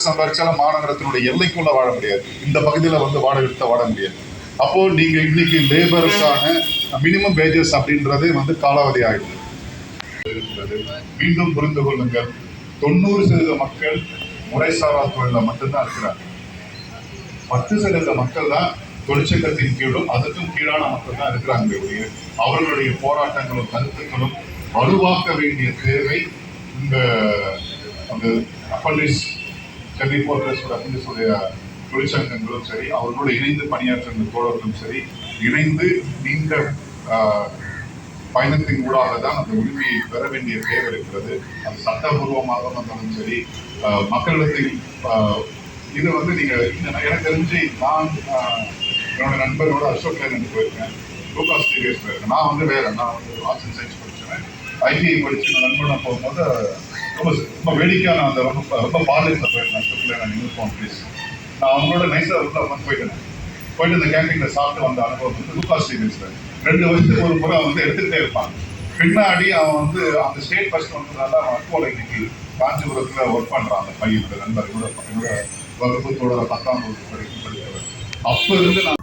சம்பாதிச்சாலும் மாநகரத்தினுடைய எல்லைக்குள்ள வாழ முடியாது. இந்த பகுதியில் வந்து வாடகை எடுத்து வாழ முடியாது. அப்போ நீங்க இன்னைக்கு லேபருக்கான மினிமம் வேஜஸ் அப்படின்றது வந்து காலாவதி ஆகிடுது. மீண்டும் புரிந்து கொள்ளுங்கள், 90% மக்கள் முறைசாரா தொழில மட்டும்தான் இருக்கிறாங்க. 10% மக்கள் தான் தொழிற்சங்கத்தின் கீழும் அதுக்கும் கீழான மக்கள் தான் இருக்கிறாங்க. அவர்களுடைய போராட்டங்களும் கருத்துக்களும் வலுவாக்க வேண்டிய தேவை இந்த அப்பண்டிஸ் சென்னை போர்ட்டஸோட அப்பண்டிஸுடைய தொழிற்சங்கங்களும் சரி, அவர்களோடு இணைந்து பணியாற்றுகிற தோழர்களும் சரி, இணைந்து நீண்ட பயணத்தின் ஊடாக தான் அந்த உரிமையை பெற வேண்டிய தேவை இருக்கிறது. அது சட்டபூர்வமாக வந்தாலும் சரி, மக்களிடத்தில் இது வந்து நீங்க எனக்கு தெரிஞ்சு நான் என்னோட நண்பரோட அசோக் லேண்ட் போயிருக்கேன், லூகாஸ் டிவிஎஸ் போயிருக்கேன். நான் வந்து நான் வந்து ஆர்ட்ஸ் அண்ட் சயின்ஸ் படிச்சேன். ஐடிஐ படிச்சு நான் நண்பனை போகும்போது ரொம்ப வேடிக்கையான அந்த ரொம்ப பாலியத்தில் போயிருக்கேன். Ashok land uniform place. நான் அவங்களோட நைஸாக வந்து போயிட்டு இந்த கேண்டீனில் சாப்பிட்டு வந்த அனுபவம் வந்து லூகாஸ் டிவிஎஸ்ல 2 வருஷத்துக்கு ஒரு முறை வந்து எடுத்துக்கிட்டே இருப்பாங்க. பின்னாடி அவன் வந்து அந்த ஸ்டேட் ஃபர்ஸ்ட் வந்ததுனால அவன் அக்கோல இன்னைக்கு காஞ்சிபுரத்தில் ஒர்க் பண்ணுறான். அந்த பையனோட நண்பர் என்னோட வகுப்பு தொடர 10ஆம் வகுப்பு படிக்கிறவர். அப்போ இருந்து நான்